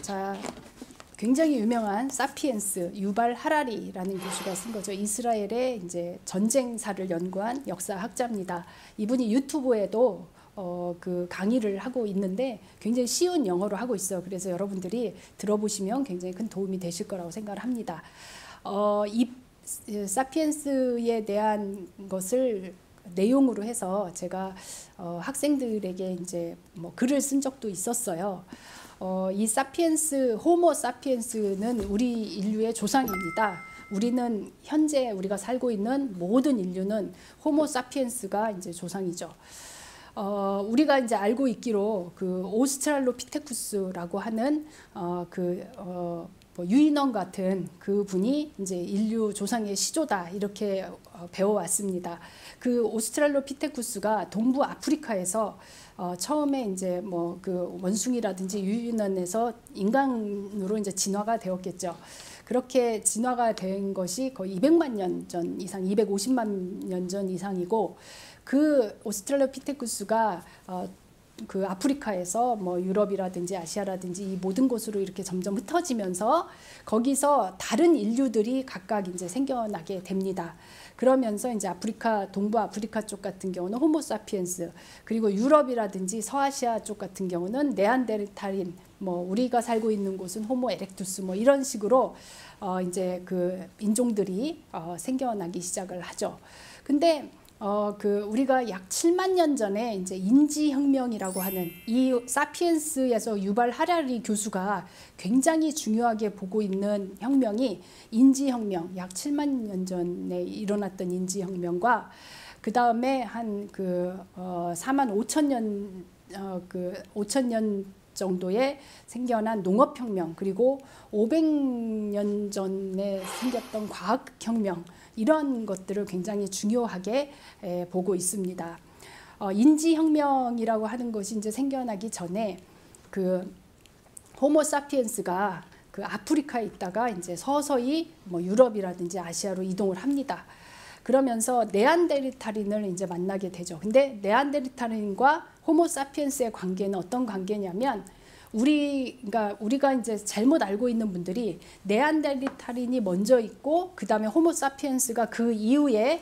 자, 굉장히 유명한 사피엔스 유발 하라리라는 교수가 쓴 거죠. 이스라엘의 이제 전쟁사를 연구한 역사학자입니다. 이분이 유튜브에도 그 강의를 하고 있는데 굉장히 쉬운 영어로 하고 있어요. 그래서 여러분들이 들어보시면 굉장히 큰 도움이 되실 거라고 생각을 합니다. 이 사피엔스에 대한 것을 내용으로 해서 제가 학생들에게 이제 뭐 글을 쓴 적도 있었어요. 이 사피엔스, 호모 사피엔스는 우리 인류의 조상입니다. 우리는 현재 우리가 살고 있는 모든 인류는 호모 사피엔스가 이제 조상이죠. 우리가 이제 알고 있기로 그 오스트랄로피테쿠스라고 하는 뭐 유인원 같은 그 분이 이제 인류 조상의 시조다 이렇게 배워왔습니다. 그 오스트랄로피테쿠스가 동부 아프리카에서 처음에 이제 뭐 그 원숭이라든지 유인원에서 인간으로 이제 진화가 되었겠죠. 그렇게 진화가 된 것이 거의 200만 년 전 이상, 250만 년 전 이상이고, 그 오스트랄로피테쿠스가 그 아프리카에서 뭐 유럽이라든지 아시아라든지 이 모든 곳으로 이렇게 점점 흩어지면서 거기서 다른 인류들이 각각 이제 생겨나게 됩니다. 그러면서 이제 아프리카, 동부 아프리카 쪽 같은 경우는 호모사피엔스, 그리고 유럽이라든지 서아시아 쪽 같은 경우는 네안데르탈인, 뭐 우리가 살고 있는 곳은 호모 에렉투스, 뭐 이런 식으로 이제 그 인종들이 생겨나기 시작을 하죠. 근데 우리가 약 7만 년 전에 이제 인지혁명이라고 하는 이 사피엔스에서 유발 하라리 교수가 굉장히 중요하게 보고 있는 혁명이 인지혁명, 약 7만 년 전에 일어났던 인지혁명과 그 다음에 한 4만 5천 년, 5천 년 정도에 생겨난 농업혁명, 그리고 500년 전에 생겼던 과학혁명, 이런 것들을 굉장히 중요하게 보고 있습니다. 인지혁명이라고 하는 것이 이제 생겨나기 전에 그 호모사피엔스가 그 아프리카에 있다가 이제 서서히 뭐 유럽이라든지 아시아로 이동을 합니다. 그러면서 네안데르탈인을 이제 만나게 되죠. 근데 네안데르탈인과 호모사피엔스의 관계는 어떤 관계냐면, 우리가 이제 잘못 알고 있는 분들이 네안데르탈인이 먼저 있고 그 다음에 호모사피엔스가 그 이후에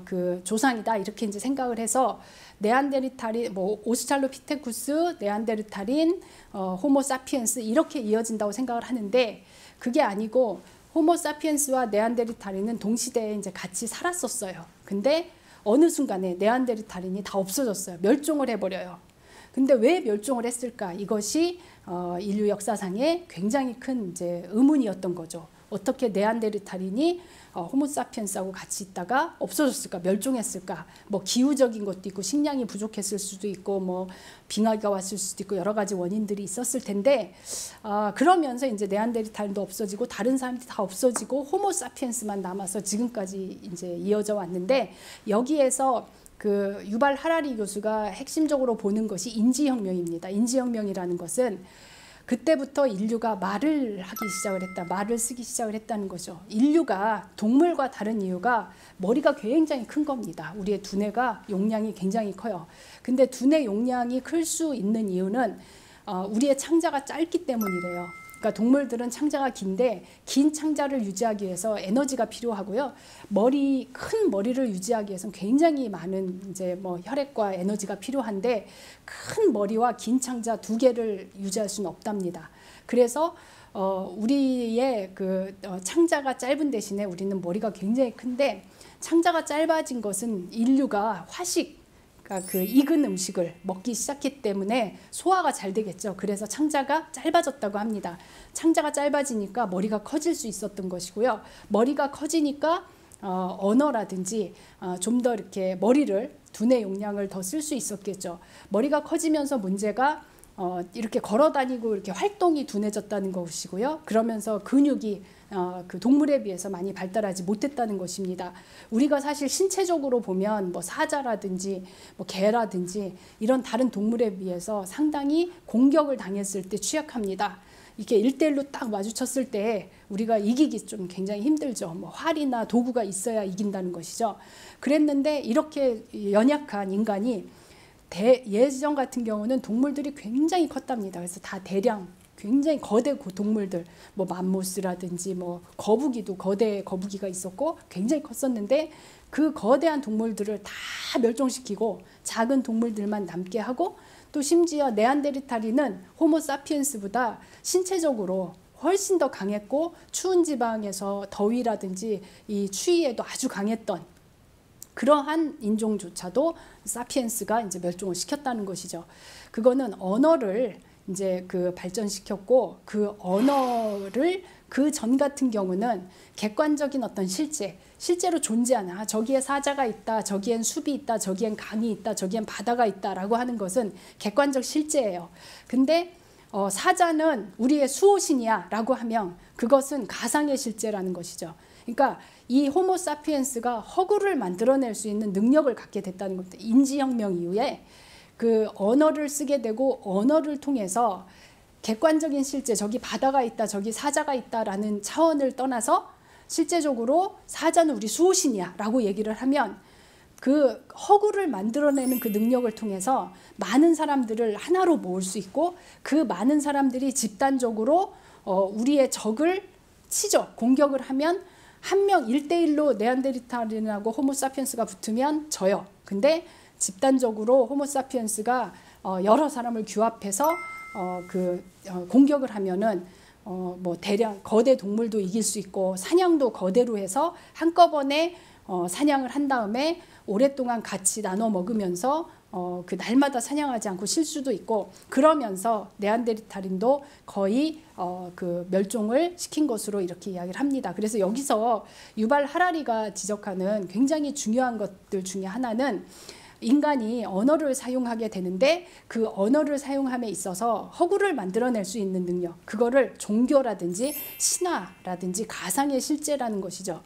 그 조상이다 이렇게 이제 생각을 해서 네안데르탈인, 뭐 오스트랄로피테쿠스, 네안데르탈인, 호모사피엔스 이렇게 이어진다고 생각을 하는데, 그게 아니고 호모사피엔스와 네안데르탈인은 동시대에 이제 같이 살았었어요. 근데 어느 순간에 네안데르탈인이 다 없어졌어요. 멸종을 해버려요. 근데 왜 멸종을 했을까? 이것이 인류 역사상에 굉장히 큰 이제 의문이었던 거죠. 어떻게 네안데르탈인이 호모사피엔스하고 같이 있다가 없어졌을까? 멸종했을까? 뭐 기후적인 것도 있고 식량이 부족했을 수도 있고 뭐 빙하기가 왔을 수도 있고 여러 가지 원인들이 있었을 텐데, 그러면서 이제 네안데르탈인도 없어지고 다른 사람들이 다 없어지고 호모사피엔스만 남아서 지금까지 이제 이어져 왔는데, 여기에서 그 유발 하라리 교수가 핵심적으로 보는 것이 인지혁명입니다. 인지혁명이라는 것은 그때부터 인류가 말을 하기 시작을 했다, 말을 쓰기 시작을 했다는 거죠. 인류가 동물과 다른 이유가 머리가 굉장히 큰 겁니다. 우리의 두뇌가 용량이 굉장히 커요. 근데 두뇌 용량이 클 수 있는 이유는 우리의 창자가 짧기 때문이래요. 그러니까 동물들은 창자가 긴데 긴 창자를 유지하기 위해서 에너지가 필요하고요. 큰 머리를 유지하기 위해서는 굉장히 많은 이제 뭐 혈액과 에너지가 필요한데, 큰 머리와 긴 창자 두 개를 유지할 수는 없답니다. 그래서 우리의 창자가 짧은 대신에 우리는 머리가 굉장히 큰데, 창자가 짧아진 것은 인류가 그러니까 익은 음식을 먹기 시작했기 때문에 소화가 잘 되겠죠. 그래서 창자가 짧아졌다고 합니다. 창자가 짧아지니까 머리가 커질 수 있었던 것이고요. 머리가 커지니까 언어라든지 좀 더 이렇게 두뇌 용량을 더 쓸 수 있었겠죠. 머리가 커지면서 문제가 이렇게 걸어 다니고 이렇게 활동이 둔해졌다는 것이고요. 그러면서 근육이 그 동물에 비해서 많이 발달하지 못했다는 것입니다. 우리가 사실 신체적으로 보면 뭐 사자라든지 뭐 개라든지 이런 다른 동물에 비해서 상당히 공격을 당했을 때 취약합니다. 이렇게 1대1로 딱 마주쳤을 때 우리가 이기기 좀 굉장히 힘들죠. 뭐 활이나 도구가 있어야 이긴다는 것이죠. 그랬는데 이렇게 연약한 인간이 예전 같은 경우는 동물들이 굉장히 컸답니다. 그래서 다 대량 굉장히 거대 동물들, 뭐 맘모스라든지 뭐 거북이도 거대 거북이가 있었고 굉장히 컸었는데 그 거대한 동물들을 다 멸종시키고 작은 동물들만 남게 하고 또 심지어 네안데르탈인은 호모사피엔스보다 신체적으로 훨씬 더 강했고 추운 지방에서 더위라든지 이 추위에도 아주 강했던 그러한 인종조차도 사피엔스가 이제 멸종을 시켰다는 것이죠. 그거는 언어를 이제 그 발전시켰고 그 언어를 그 전 같은 경우는 객관적인 어떤 실제로 존재하는 저기에 사자가 있다, 저기엔 숲이 있다, 저기엔 강이 있다, 저기엔 바다가 있다라고 하는 것은 객관적 실제예요. 근데 사자는 우리의 수호신이야 라고 하면 그것은 가상의 실제라는 것이죠. 그러니까 이 호모사피엔스가 허구를 만들어낼 수 있는 능력을 갖게 됐다는 겁니다. 인지혁명 이후에 그 언어를 쓰게 되고 언어를 통해서 객관적인 실제, 저기 바다가 있다, 저기 사자가 있다라는 차원을 떠나서 실제적으로 사자는 우리 수호신이야 라고 얘기를 하면 그 허구를 만들어내는 그 능력을 통해서 많은 사람들을 하나로 모을 수 있고 그 많은 사람들이 집단적으로 우리의 적을 치죠. 공격을 하면 한 명 1대1로 네안데르탈인하고 호모사피엔스가 붙으면 져요. 근데 집단적으로 호모사피엔스가 여러 사람을 규합해서 공격을 하면은 뭐 대량 거대 동물도 이길 수 있고 사냥도 거대로 해서 한꺼번에 사냥을 한 다음에 오랫동안 같이 나눠 먹으면서 그 날마다 사냥하지 않고 쉴 수도 있고 그러면서 네안데르탈인도 거의 그 멸종을 시킨 것으로 이렇게 이야기를 합니다. 그래서 여기서 유발 하라리가 지적하는 굉장히 중요한 것들 중에 하나는 인간이 언어를 사용하게 되는데 그 언어를 사용함에 있어서 허구를 만들어낼 수 있는 능력, 그거를 종교라든지 신화라든지 가상의 실제라는 것이죠.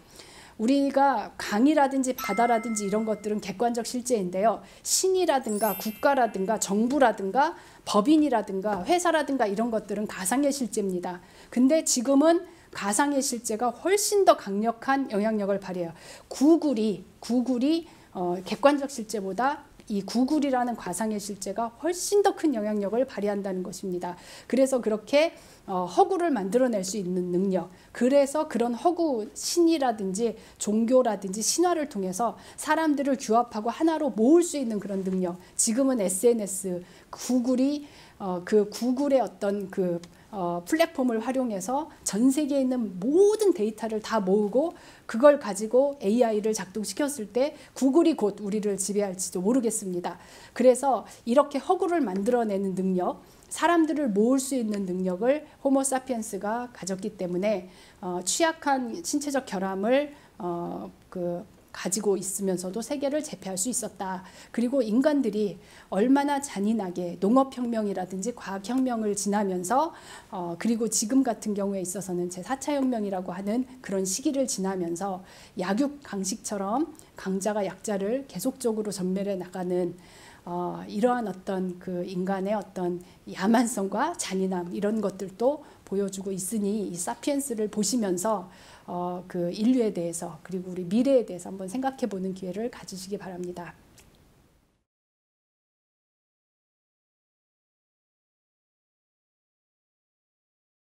우리가 강이라든지 바다라든지 이런 것들은 객관적 실제인데요. 신이라든가 국가라든가 정부라든가 법인이라든가 회사라든가 이런 것들은 가상의 실제입니다. 근데 지금은 가상의 실제가 훨씬 더 강력한 영향력을 발휘해요. 구글이 객관적 실제보다 이 구글이라는 가상의 실제가 훨씬 더 큰 영향력을 발휘한다는 것입니다. 그래서 그렇게 허구를 만들어낼 수 있는 능력, 그래서 그런 허구 신이라든지 종교라든지 신화를 통해서 사람들을 규합하고 하나로 모을 수 있는 그런 능력, 지금은 SNS, 구글이 그 구글의 어떤 그 플랫폼을 활용해서 전 세계에 있는 모든 데이터를 다 모으고 그걸 가지고 AI를 작동시켰을 때 구글이 곧 우리를 지배할지도 모르겠습니다. 그래서 이렇게 허구를 만들어내는 능력, 사람들을 모을 수 있는 능력을 호모사피엔스가 가졌기 때문에 취약한 신체적 결함을 가지고 있으면서도 세계를 제패할 수 있었다. 그리고 인간들이 얼마나 잔인하게 농업혁명이라든지 과학혁명을 지나면서 그리고 지금 같은 경우에 있어서는 제4차 혁명이라고 하는 그런 시기를 지나면서 약육강식처럼 강자가 약자를 계속적으로 전멸해 나가는 이러한 어떤 그 인간의 어떤 야만성과 잔인함 이런 것들도 보여주고 있으니 이 사피엔스를 보시면서 그 인류에 대해서 그리고 우리 미래에 대해서 한번 생각해 보는 기회를 가지시기 바랍니다.